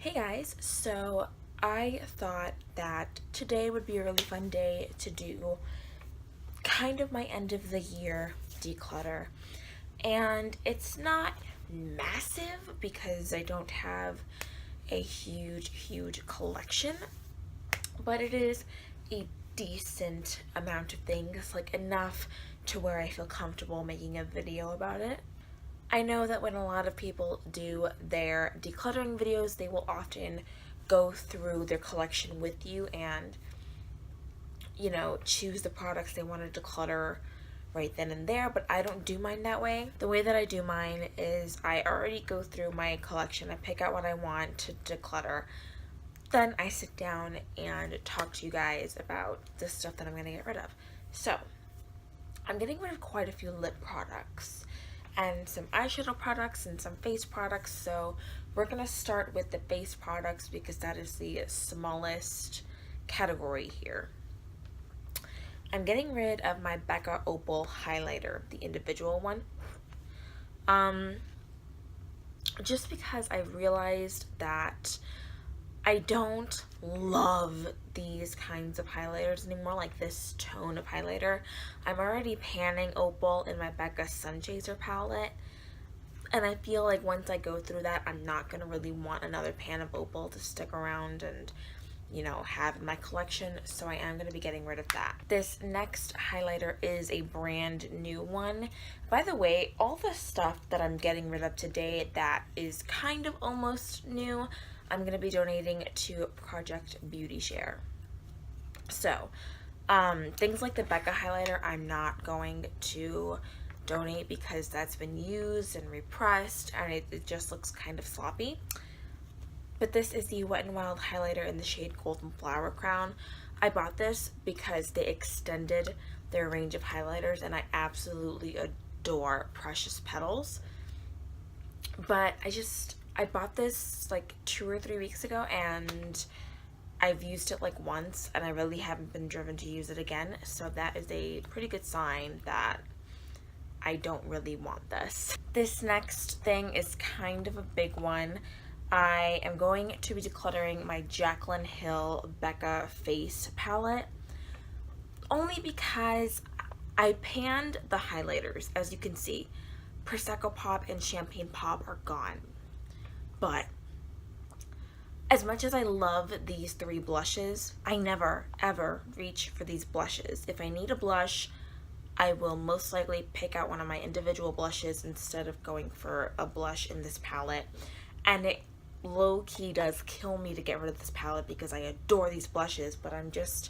Hey guys, so I thought that today would be a really fun day to do kind of my end of the year declutter. And it's not massive because I don't have a huge collection, but it is a decent amount of things, like enough to where I feel comfortable making a video about it. I know that when a lot of people do their decluttering videos, they will often go through their collection with you and, choose the products they want to declutter right then and there, but I don't do mine that way. The way that I do mine is I already go through my collection, I pick out what I want to declutter, then I sit down and talk to you guys about the stuff that I'm going to get rid of. So, I'm getting rid of quite a few lip products and some eyeshadow products and some face products. So we're gonna start with the face products because that is the smallest category here. I'm getting rid of my Becca Opal highlighter, the individual one. Just because I realized that I don't love these kinds of highlighters anymore, like this tone of highlighter. I'm already panning Opal in my Becca Sun Chaser palette, and I feel like once I go through that, I'm not going to really want another pan of Opal to stick around and, have in my collection, so I am going to be getting rid of that. This next highlighter is a brand new one. By the way, all the stuff that I'm getting rid of today that is kind of almost new, I'm going to be donating to Project Beauty Share. So, things like the Becca highlighter, I'm not going to donate because that's been used and repressed and it just looks kind of sloppy. But this is the Wet n Wild highlighter in the shade Golden Flower Crown. I bought this because they extended their range of highlighters and I absolutely adore Precious Petals. But I bought this like 2 or 3 weeks ago and I've used it like once and I really haven't been driven to use it again. So that is a pretty good sign that I don't really want this. This next thing is kind of a big one. I am going to be decluttering my Jaclyn Hill Becca face palette only because I panned the highlighters. As you can see, Prosecco Pop and Champagne Pop are gone. But as much as I love these 3 blushes, I never ever reach for these blushes. If I need a blush, I will most likely pick out one of my individual blushes instead of going for a blush in this palette. And it low-key does kill me to get rid of this palette because I adore these blushes, but I'm just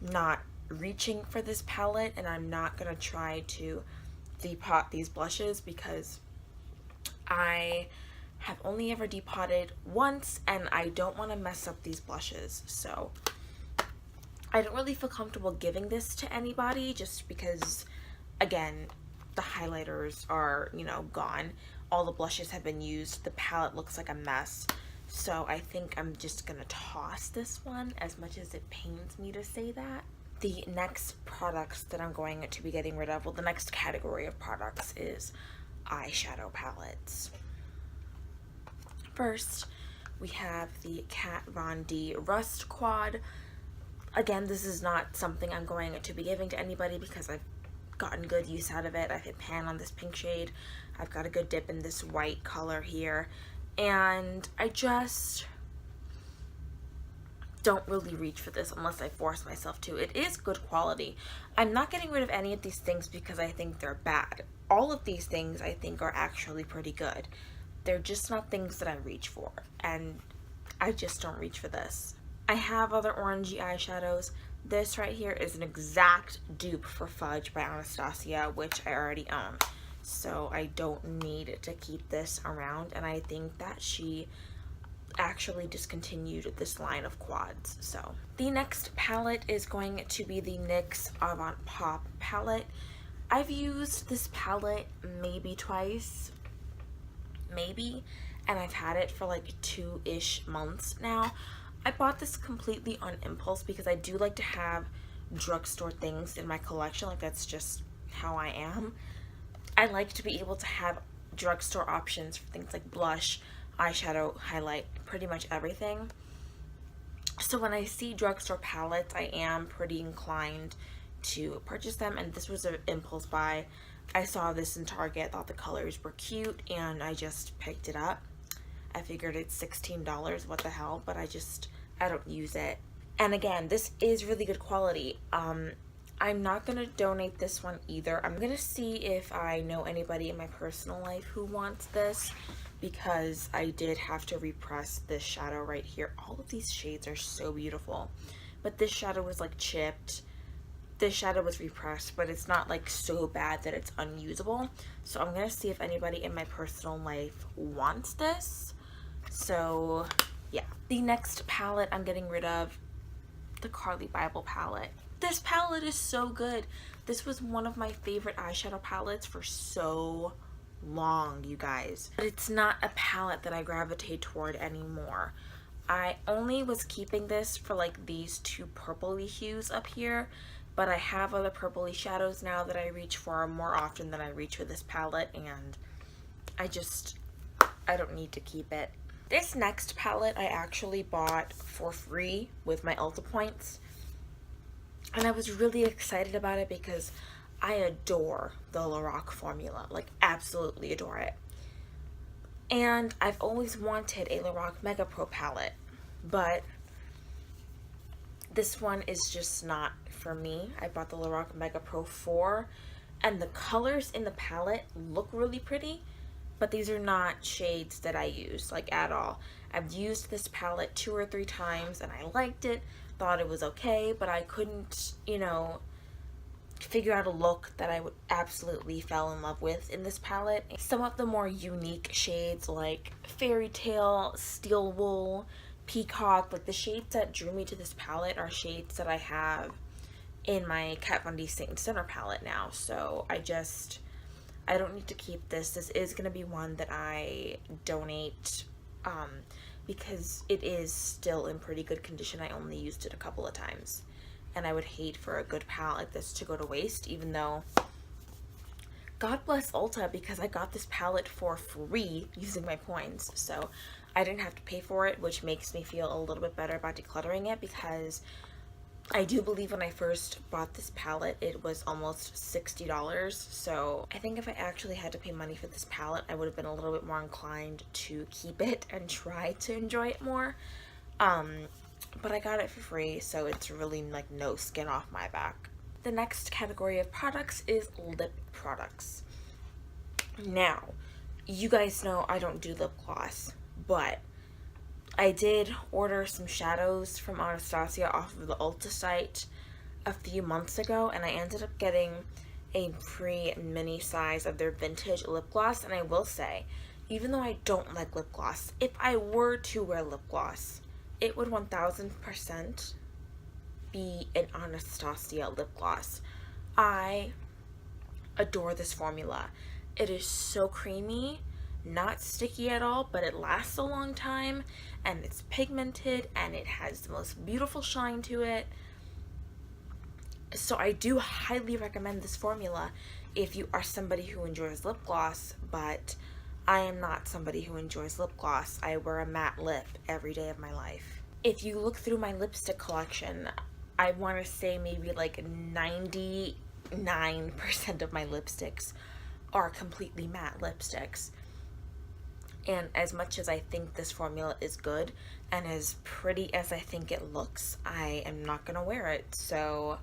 not reaching for this palette and I'm not gonna try to depot these blushes because I have only ever depotted once and I don't want to mess up these blushes. So I don't really feel comfortable giving this to anybody just because, again, the highlighters are, gone. All the blushes have been used. The palette looks like a mess. So I think I'm just going to toss this one as much as it pains me to say that. The next products that I'm going to be getting rid of, well, the next category of products is eyeshadow palettes. First, we have the Kat Von D Rust Quad. Again, this is not something I'm going to be giving to anybody because I've gotten good use out of it. I've hit pan on this pink shade. I've got a good dip in this white color here. And I just don't really reach for this unless I force myself to. It is good quality. I'm not getting rid of any of these things because I think they're bad. All of these things I think are actually pretty good. They're just not things that I reach for, and I just don't reach for this. I have other orangey eyeshadows. This right here is an exact dupe for Fudge by Anastasia, which I already own. So I don't need to keep this around, and I think that she actually discontinued this line of quads. So the next palette is going to be the NYX Avant Pop palette. I've used this palette maybe twice, and I've had it for like 2-ish months now. I bought this completely on impulse because I do like to have drugstore things in my collection. Like, that's just how I am. I like to be able to have drugstore options for things like blush, eyeshadow, highlight, pretty much everything. So when I see drugstore palettes, I am pretty inclined to purchase them, and this was an impulse buy. I saw this in Target, thought the colors were cute, and I just picked it up. I figured it's $16, what the hell, but I don't use it. And again, this is really good quality. I'm not gonna donate this one either. I'm gonna see if I know anybody in my personal life who wants this, because I did have to repress this shadow right here. All of these shades are so beautiful, but this shadow was like chipped. This shadow was repressed, but it's not like so bad that it's unusable. So I'm gonna see if anybody in my personal life wants this. So yeah. The next palette I'm getting rid of, the Carly Bible palette. This palette is so good. This was one of my favorite eyeshadow palettes for so long, you guys. But it's not a palette that I gravitate toward anymore. I only was keeping this for like these two purpley hues up here, but I have other purpley shadows now that I reach for more often than I reach for this palette, and I don't need to keep it. This next palette I actually bought for free with my Ulta points, and I was really excited about it because I adore the Lorac formula, like absolutely adore it. And I've always wanted a Lorac Mega Pro palette, but this one is just not for me. I bought the Lorac Mega Pro 4, and the colors in the palette look really pretty, but these are not shades that I use, like, at all. I've used this palette 2 or 3 times, and I liked it, thought it was okay, but I couldn't, you know, figure out a look that I would absolutely fell in love with in this palette. Some of the more unique shades, like Fairy Tale, Steel Wool, Peacock, like the shades that drew me to this palette are shades that I have in my Kat Von D Saint Center palette now. So I don't need to keep this. This is going to be one that I donate because it is still in pretty good condition. I only used it a couple of times, and I would hate for a good palette like this to go to waste, even though God bless Ulta, because I got this palette for free using my points, so I didn't have to pay for it, which makes me feel a little bit better about decluttering it, because I do believe when I first bought this palette, it was almost $60, so I think if I actually had to pay money for this palette, I would have been a little bit more inclined to keep it and try to enjoy it more. But I got it for free, so it's really like no skin off my back. The next category of products is lip products. Now, you guys know I don't do lip gloss, but I did order some shadows from Anastasia off of the Ulta site a few months ago, and I ended up getting a pre-mini size of their vintage lip gloss. And I will say, even though I don't like lip gloss, if I were to wear lip gloss, it would 1000% be an Anastasia lip gloss. I adore this formula. It is so creamy, not sticky at all, but it lasts a long time, and it's pigmented, and it has the most beautiful shine to it. So I do highly recommend this formula if you are somebody who enjoys lip gloss, but I am not somebody who enjoys lip gloss. I wear a matte lip every day of my life. If you look through my lipstick collection, I want to say maybe like 99% of my lipsticks are completely matte lipsticks. And as much as I think this formula is good and as pretty as I think it looks, I am not going to wear it. So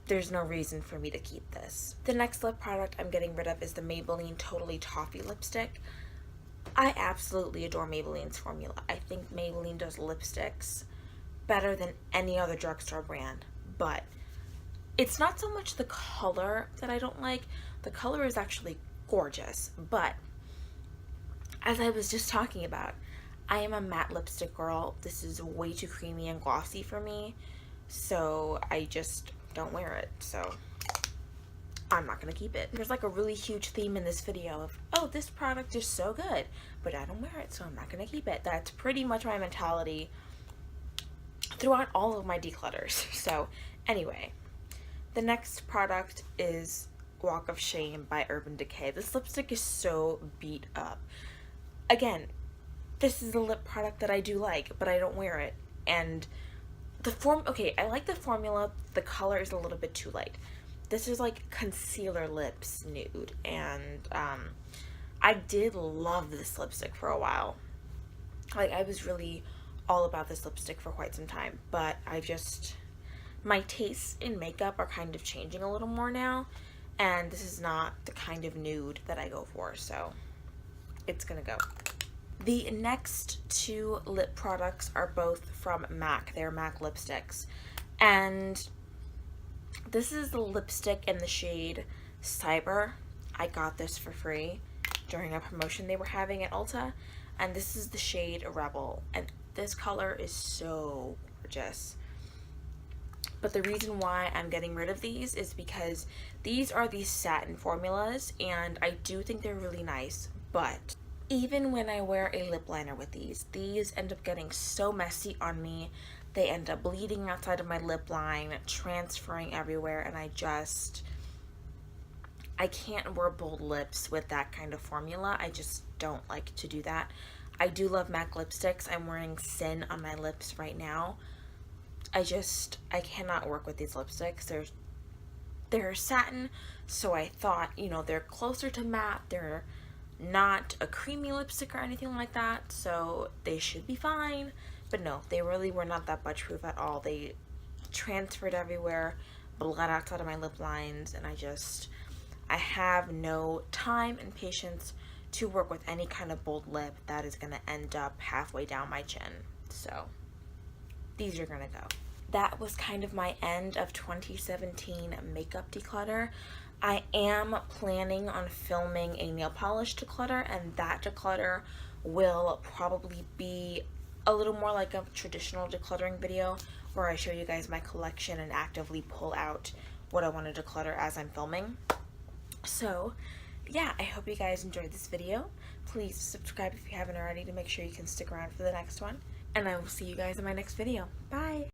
there's no reason for me to keep this. The next lip product I'm getting rid of is the Maybelline Totally Toffee lipstick. I absolutely adore Maybelline's formula. I think Maybelline does lipsticks better than any other drugstore brand, but it's not so much the color that I don't like. The color is actually gorgeous, but as I was just talking about, I am a matte lipstick girl. This is way too creamy and glossy for me, so I just don't wear it, so I'm not gonna keep it. There's like a really huge theme in this video of, oh, this product is so good, but I don't wear it, so I'm not gonna keep it. That's pretty much my mentality throughout all of my declutters. So anyway, the next product is Walk of Shame by Urban Decay. This lipstick is so beat up. Again, this is a lip product that I do like, but I don't wear it. And okay, I like the formula. The color is a little bit too light. This is like concealer lips nude, and I did love this lipstick for a while. Like, I was really all about this lipstick for quite some time, but my tastes in makeup are kind of changing a little more now, and this is not the kind of nude that I go for, so it's gonna go. The next two lip products are both from MAC. They're MAC lipsticks, and this is the lipstick in the shade Cyber. I got this for free during a promotion they were having at Ulta, and this is the shade Rebel, and this color is so gorgeous. But the reason why I'm getting rid of these is because these are these satin formulas, and I do think they're really nice, but even when I wear a lip liner with these end up getting so messy on me. They end up bleeding outside of my lip line, transferring everywhere, and I can't wear bold lips with that kind of formula. I just don't like to do that. I do love MAC lipsticks. I'm wearing Sin on my lips right now. I cannot work with these lipsticks. They're satin, so I thought, you know, they're closer to matte. They're not a creamy lipstick or anything like that, so they should be fine. But no, they really were not that budge proof at all. They transferred everywhere, bled outside of my lip lines, and I have no time and patience to work with any kind of bold lip that is gonna end up halfway down my chin. So these are gonna go. That was kind of my end of 2017 makeup declutter. I am planning on filming a nail polish declutter, and that declutter will probably be a little more like a traditional decluttering video where I show you guys my collection and actively pull out what I want to declutter as I'm filming. So yeah, I hope you guys enjoyed this video. Please subscribe if you haven't already to make sure you can stick around for the next one, and I will see you guys in my next video. Bye!